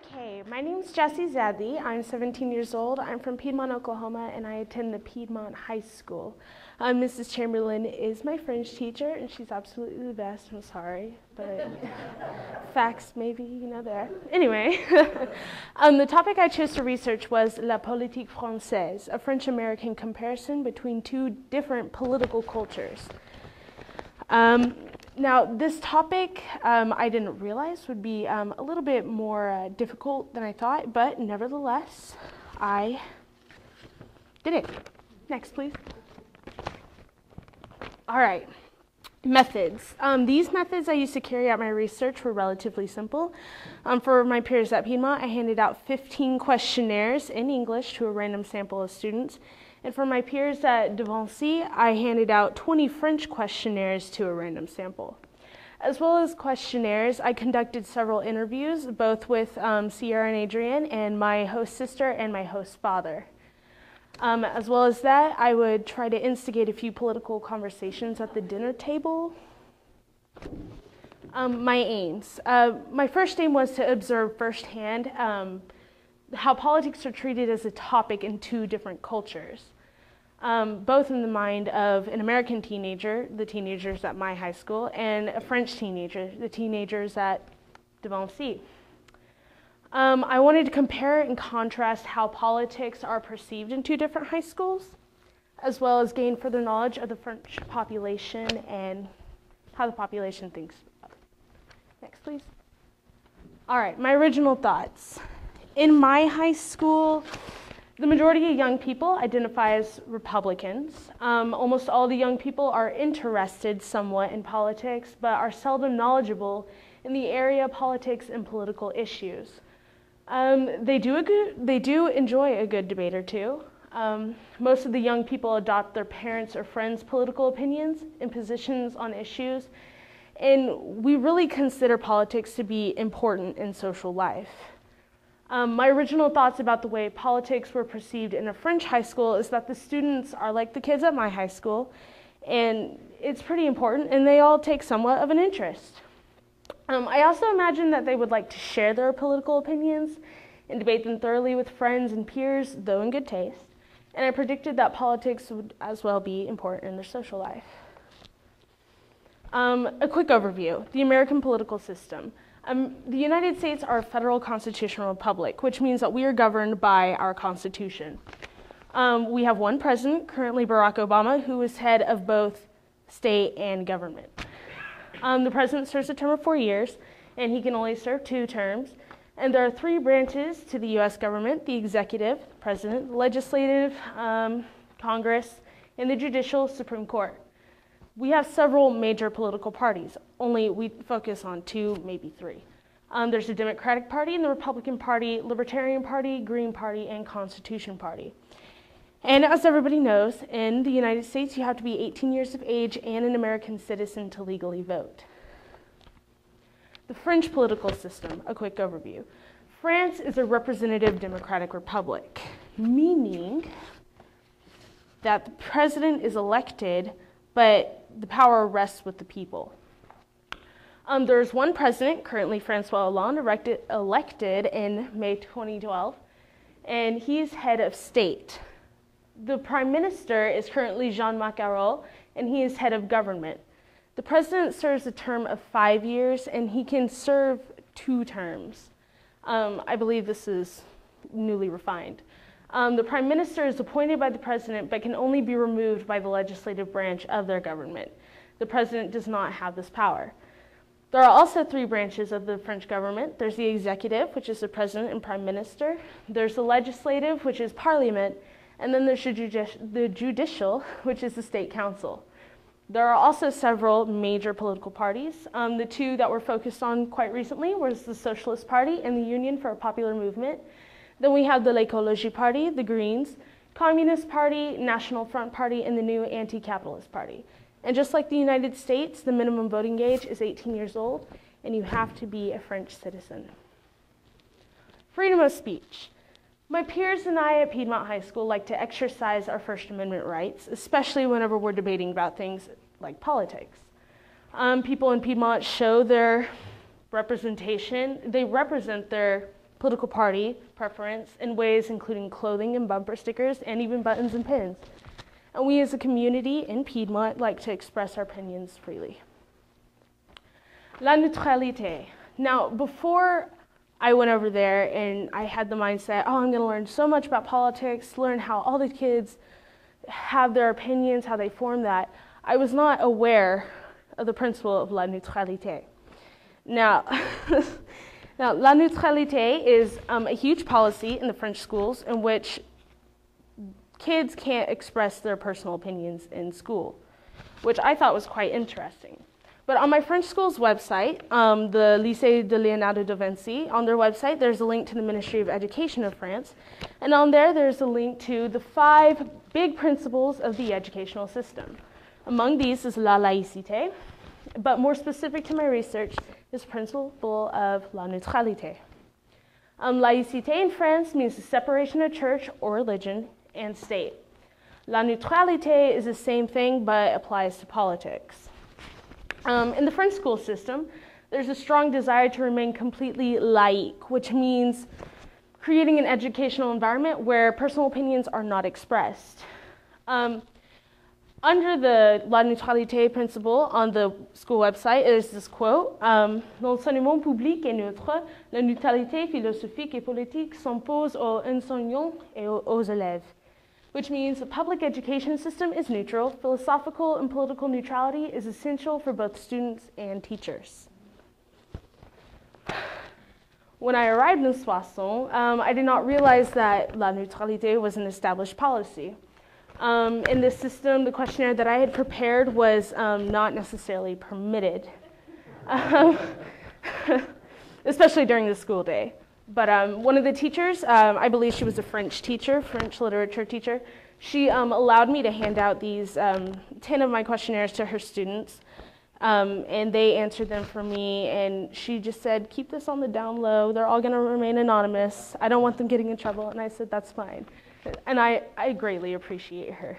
Okay, my name is Jassie Zaidi. I'm 17 years old. I'm from Piedmont, Oklahoma, and I attend the Piedmont High School. Mrs. Chamberlain is my French teacher, and she's absolutely the best. I'm sorry, but facts maybe, there. Anyway, the topic I chose to research was La Politique Française, a French-American comparison between two different political cultures. Now, this topic I didn't realize would be a little bit more difficult than I thought, but nevertheless, I did it. Next, please. All right, methods. These methods I used to carry out my research were relatively simple. For my peers at Piedmont, I handed out 15 questionnaires in English to a random sample of students. And for my peers at Devancy, I handed out 20 French questionnaires to a random sample. As well as questionnaires, I conducted several interviews, both with Sierra and Adrienne, and my host sister and my host father. As well as that, I would try to instigate a few political conversations at the dinner table. My aims. My first aim was to observe firsthand how politics are treated as a topic in two different cultures. Both in the mind of an American teenager, the teenagers at my high school, and a French teenager, the teenagers at Devancy. I wanted to compare and contrast how politics are perceived in two different high schools, as well as gain further knowledge of the French population and how the population thinks about it. Next, please. All right, my original thoughts. In my high school, the majority of young people identify as Republicans. Almost all the young people are interested somewhat in politics, but are seldom knowledgeable in the area of politics and political issues. They do enjoy a good debate or two. Most of the young people adopt their parents' or friends' political opinions and positions on issues, and we really consider politics to be important in social life. My original thoughts about the way politics were perceived in a French high school is that the students are like the kids at my high school, and it's pretty important, and they all take somewhat of an interest. I also imagine that they would like to share their political opinions and debate them thoroughly with friends and peers, though in good taste, and I predicted that politics would as well be important in their social life. A quick overview, the American political system. The United States are a federal constitutional republic, which means that we are governed by our Constitution. We have one president, currently Barack Obama, who is head of both state and government. The president serves a term of 4 years, and he can only serve 2 terms. And there are 3 branches to the U.S. government: the executive, president, the legislative, Congress, and the judicial, Supreme Court. We have several major political parties, only we focus on 2, maybe 3. There's the Democratic Party and the Republican Party, Libertarian Party, Green Party, and Constitution Party. And as everybody knows, in the United States, you have to be 18 years of age and an American citizen to legally vote. The French political system, a quick overview. France is a representative democratic republic, meaning that the president is elected, but the power rests with the people. There's one president, currently François Hollande, elected in May 2012, and he's head of state. The prime minister is currently Jean-Marc Ayrault, and he is head of government. The president serves a term of 5 years, and he can serve 2 terms. I believe this is newly refined. The prime minister is appointed by the president, but can only be removed by the legislative branch of their government. The president does not have this power. There are also 3 branches of the French government. There's the executive, which is the president and prime minister. There's the legislative, which is parliament. And then there's the judicial, which is the state council. There are also several major political parties. The 2 that were focused on quite recently was the Socialist Party and the Union for a Popular Movement. Then we have the L'Écologie Party, the Greens, Communist Party, National Front Party, and the new Anti-Capitalist Party. And just like the United States, the minimum voting age is 18 years old, and you have to be a French citizen. Freedom of speech. My peers and I at Piedmont High School like to exercise our First Amendment rights, especially whenever we're debating about things like politics. People in Piedmont show their representation. They represent their political party preference in ways including clothing and bumper stickers and even buttons and pins. And we as a community in Piedmont like to express our opinions freely. La neutralité. Now, before I went over there and I had the mindset, oh, I'm going to learn so much about politics, learn how all the kids have their opinions, how they form that, I was not aware of the principle of la neutralité. Now, la neutralité is a huge policy in the French schools in which kids can't express their personal opinions in school, which I thought was quite interesting. But on my French school's website, the Lycée de Leonardo da Vinci, on their website, there's a link to the Ministry of Education of France. And on there, there's a link to the 5 big principles of the educational system. Among these is la laïcité, but more specific to my research is the principle of la neutralité. Laïcité in France means the separation of church or religion and state. La neutralité is the same thing, but applies to politics. In the French school system, there's a strong desire to remain completely laïque, which means creating an educational environment where personal opinions are not expressed. Under the la neutralité principle on the school website, there's this quote, l'enseignement public est neutre, la neutralité philosophique et politique s'impose aux enseignants et aux élèves. Which means the public education system is neutral. Philosophical and political neutrality is essential for both students and teachers. When I arrived in Soissons, I did not realize that la neutralité was an established policy. In this system, the questionnaire that I had prepared was not necessarily permitted, especially during the school day. But one of the teachers, I believe she was a French teacher, French literature teacher, she allowed me to hand out these 10 of my questionnaires to her students, and they answered them for me, and she just said, keep this on the down low, they're all going to remain anonymous, I don't want them getting in trouble, and I said, that's fine. And I greatly appreciate her.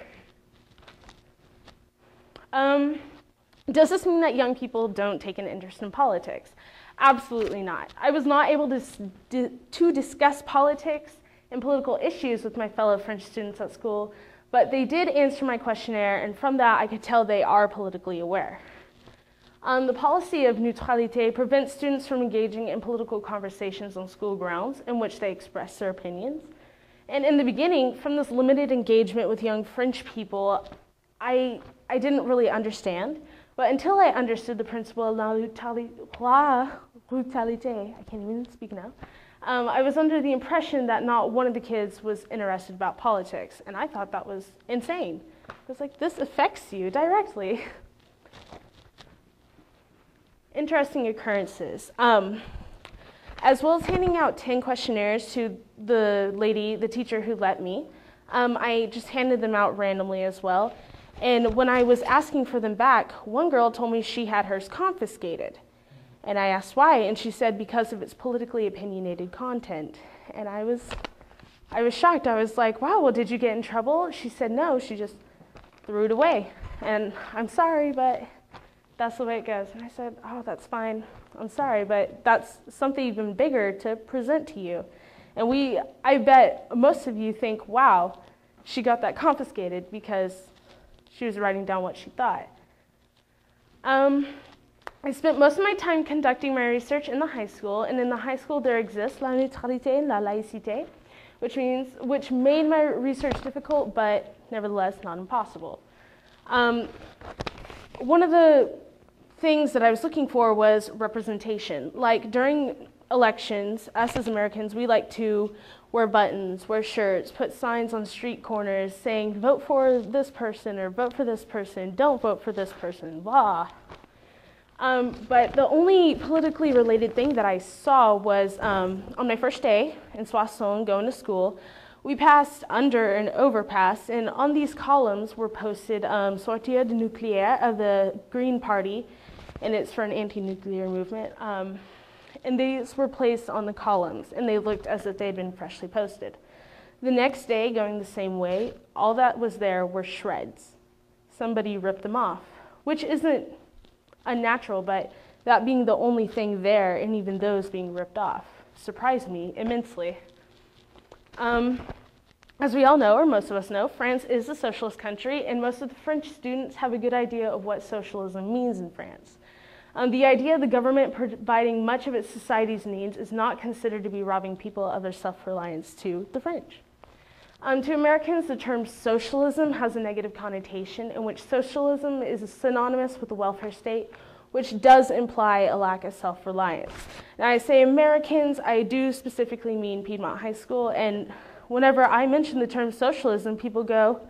Does this mean that young people don't take an interest in politics? Absolutely not. I was not able to discuss politics and political issues with my fellow French students at school, but they did answer my questionnaire, and from that I could tell they are politically aware. The policy of neutralité prevents students from engaging in political conversations on school grounds in which they express their opinions. And in the beginning, from this limited engagement with young French people, I didn't really understand. But until I understood the principle of la neutralité, I can't even speak now, I was under the impression that not one of the kids was interested about politics. And I thought that was insane. I was like, this affects you directly. Interesting occurrences. As well as handing out 10 questionnaires to the teacher who let me, I just handed them out randomly as well. And when I was asking for them back, one girl told me she had hers confiscated. And I asked why, and she said because of its politically opinionated content. And I was shocked. I was like, wow, well, did you get in trouble? She said no, she just threw it away. And I'm sorry, but that's the way it goes. And I said, oh, that's fine. I'm sorry, but that's something even bigger to present to you. And I bet most of you think, wow, she got that confiscated because she was writing down what she thought. I spent most of my time conducting my research in the high school, and in the high school there exists la neutralité and la laïcité, which made my research difficult, but nevertheless not impossible. One of the things that I was looking for was representation. Like during elections, us as Americans, we like to wear buttons, wear shirts, put signs on street corners saying, vote for this person or vote for this person, don't vote for this person, blah. But the only politically related thing that I saw was on my first day in Soissons going to school, we passed under an overpass, and on these columns were posted Sortir du nucléaire of the Green Party, and it's for an anti-nuclear movement. And these were placed on the columns, and they looked as if they had been freshly posted. The next day, going the same way, all that was there were shreds. Somebody ripped them off, which isn't unnatural, but that being the only thing there, and even those being ripped off. surprised me immensely. As we all know, or most of us know, France is a socialist country, and most of the French students have a good idea of what socialism means in France. The idea of the government providing much of its society's needs is not considered to be robbing people of their self-reliance to the French. To Americans, the term socialism has a negative connotation in which socialism is synonymous with the welfare state, which does imply a lack of self-reliance. Now, I say Americans, I do specifically mean Piedmont High School, and whenever I mention the term socialism, people go,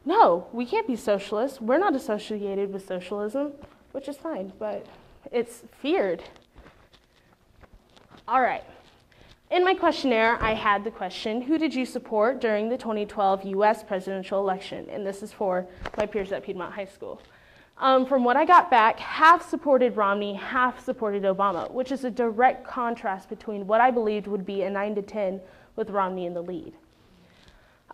no, we can't be socialists. We're not associated with socialism, which is fine, but it's feared. All right. In my questionnaire, I had the question, who did you support during the 2012 U.S. presidential election? And this is for my peers at Piedmont High School. From what I got back, half supported Romney, half supported Obama, which is a direct contrast between what I believed would be a 9-10 with Romney in the lead.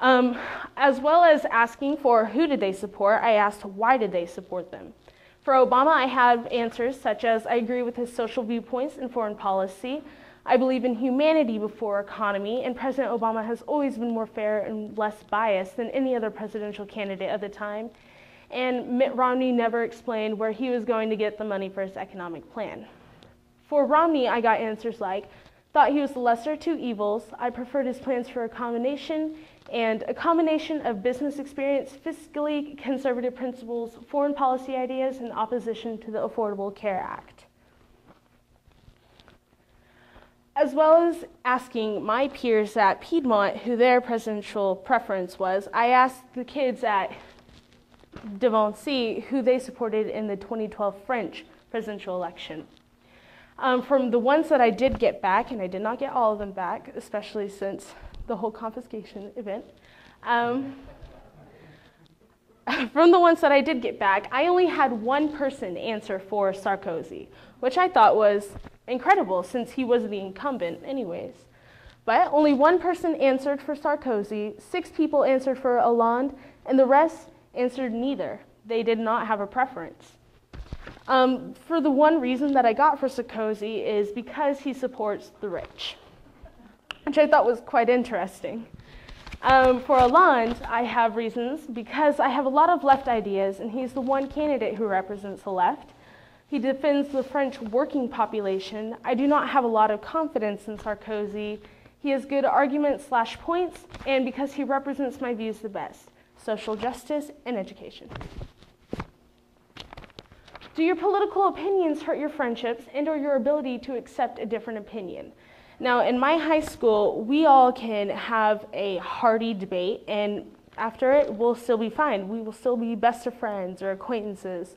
As well as asking for who did they support, I asked why did they support them. For Obama, I have answers such as I agree with his social viewpoints and foreign policy. I believe in humanity before economy, and President Obama has always been more fair and less biased than any other presidential candidate at the time. And Mitt Romney never explained where he was going to get the money for his economic plan. For Romney, I got answers like, thought he was the lesser of two evils. I preferred his plans for a combination of business experience, fiscally conservative principles, foreign policy ideas, and opposition to the Affordable Care Act. As well as asking my peers at Piedmont who their presidential preference was, I asked the kids at Devancy who they supported in the 2012 French presidential election. From the ones that I did get back, and I did not get all of them back, especially since the whole confiscation event, from the ones that I did get back, I only had one person answer for Sarkozy, which I thought was incredible since he was the incumbent anyways. But only one person answered for Sarkozy, 6 people answered for Hollande, and the rest answered neither. They did not have a preference. For the one reason that I got for Sarkozy is because he supports the rich, which I thought was quite interesting. For Hollande, I have reasons because I have a lot of left ideas, and he's the one candidate who represents the left. He defends the French working population. I do not have a lot of confidence in Sarkozy. He has good arguments/points, and because he represents my views the best, social justice and education. Do your political opinions hurt your friendships and or your ability to accept a different opinion? Now, in my high school, we all can have a hearty debate, and after it, we'll still be fine. We will still be best of friends or acquaintances,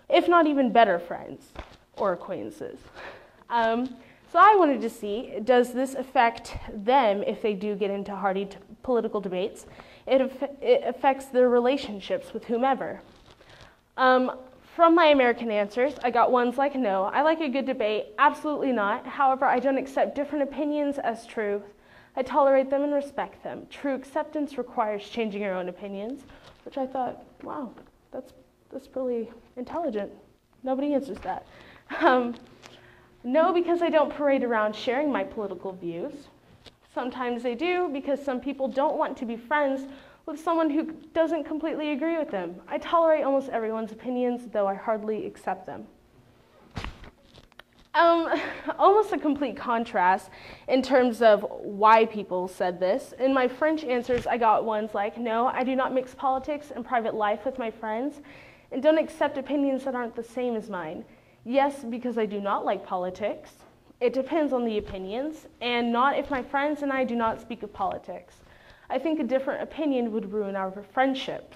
if not even better friends or acquaintances. So I wanted to see, does this affect them if they do get into hearty political debates? It affects their relationships with whomever. From my American answers, I got ones like no, I like a good debate, absolutely not. However, I don't accept different opinions as truth. I tolerate them and respect them. True acceptance requires changing your own opinions, which I thought, wow, that's really intelligent. Nobody answers that. No, because I don't parade around sharing my political views. Sometimes they do because some people don't want to be friends with someone who doesn't completely agree with them. I tolerate almost everyone's opinions, though I hardly accept them. Almost a complete contrast in terms of why people said this. In my French answers, I got ones like, no, I do not mix politics and private life with my friends, and don't accept opinions that aren't the same as mine. Yes, because I do not like politics. It depends on the opinions, and not if my friends and I do not speak of politics. I think a different opinion would ruin our friendship.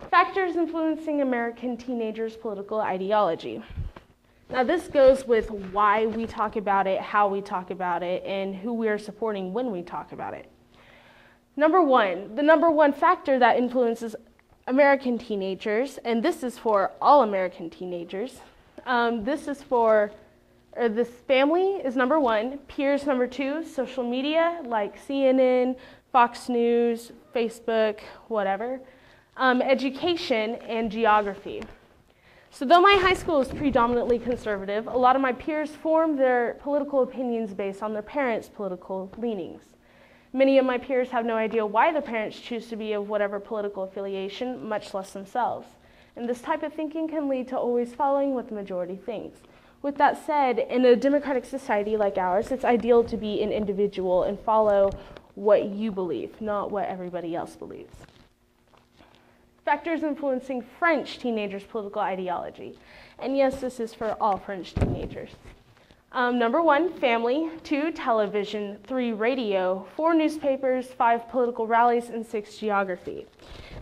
Factors influencing American teenagers' political ideology. Now this goes with why we talk about it, how we talk about it, and who we are supporting when we talk about it. Number one, the number one factor that influences American teenagers, and this is for all American teenagers, this family is number one, peers number two, social media like CNN, Fox News, Facebook, whatever, education, and geography. So though my high school is predominantly conservative, a lot of my peers form their political opinions based on their parents' political leanings. Many of my peers have no idea why their parents choose to be of whatever political affiliation, much less themselves. And this type of thinking can lead to always following what the majority thinks. With that said, in a democratic society like ours, it's ideal to be an individual and follow what you believe, not what everybody else believes. Factors influencing French teenagers' political ideology. And yes, this is for all French teenagers. Number 1, family. 2, television. 3, radio. 4, newspapers. 5, political rallies. And 6, geography.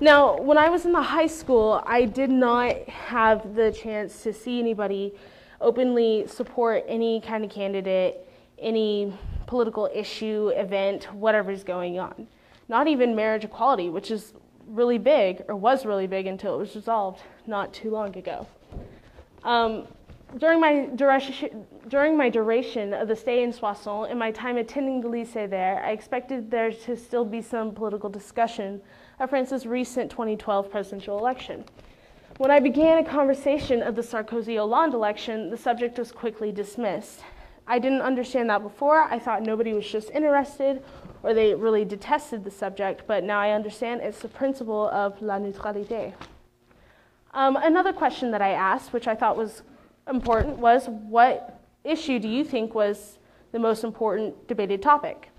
Now, when I was in the high school, I did not have the chance to see anybody openly support any kind of candidate, any political issue, event, whatever's going on. Not even marriage equality, which is really big, or was really big until it was resolved not too long ago. During my duration of the stay in Soissons and my time attending the lycée there, I expected there to still be some political discussion of France's recent 2012 presidential election. When I began a conversation of the Sarkozy-Hollande election, the subject was quickly dismissed. I didn't understand that before. I thought nobody was just interested or they really detested the subject, but now I understand it's the principle of la neutralité. Another question that I asked, which I thought was important, was what issue do you think was the most important debated topic?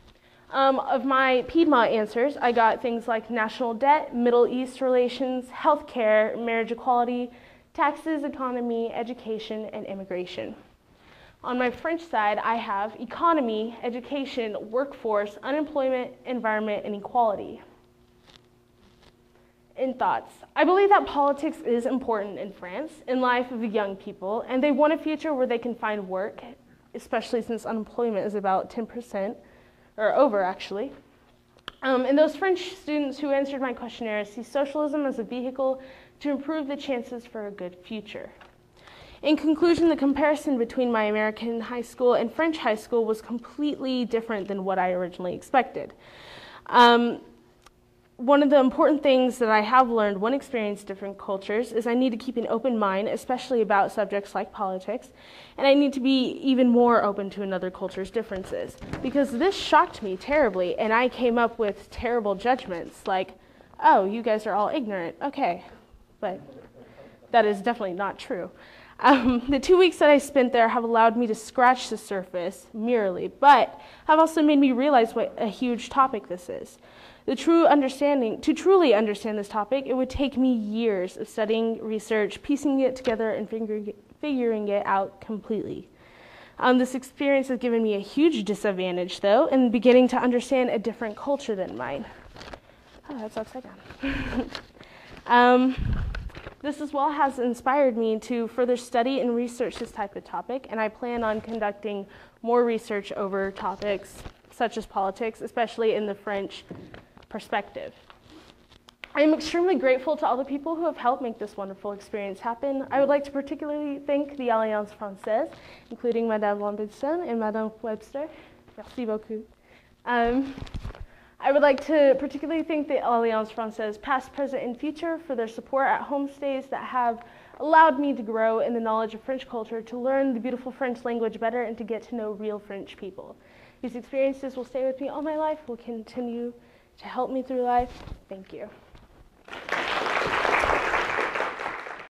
Of my Piedmont answers, I got things like national debt, Middle East relations, healthcare, marriage equality, taxes, economy, education, and immigration. On my French side, I have economy, education, workforce, unemployment, environment, and equality. In thoughts, I believe that politics is important in France, in life of young people, and they want a future where they can find work, especially since unemployment is about 10%, or over actually. And those French students who answered my questionnaire see socialism as a vehicle to improve the chances for a good future. In conclusion, the comparison between my American high school and French high school was completely different than what I originally expected. One of the important things that I have learned when experiencing different cultures is I need to keep an open mind, especially about subjects like politics, and I need to be even more open to another culture's differences. Because this shocked me terribly, and I came up with terrible judgments like, oh, you guys are all ignorant, okay, but that is definitely not true. The 2 weeks that I spent there have allowed me to scratch the surface merely, but have also made me realize what a huge topic this is. To truly understand this topic, it would take me years of studying, research, piecing it together, and figuring it out completely. This experience has given me a huge disadvantage, though, in beginning to understand a different culture than mine. Oh, that's upside down. This as well has inspired me to further study and research this type of topic, and I plan on conducting more research over topics such as politics, especially in the French perspective. I am extremely grateful to all the people who have helped make this wonderful experience happen. I would like to particularly thank the Alliance Française, including Madame Lambertson and Madame Webster. Merci beaucoup. I would like to particularly thank the Alliance Française, past, present, and future, for their support at homestays that have allowed me to grow in the knowledge of French culture, to learn the beautiful French language better, and to get to know real French people. These experiences will stay with me all my life, will continue to help me through life. Thank you.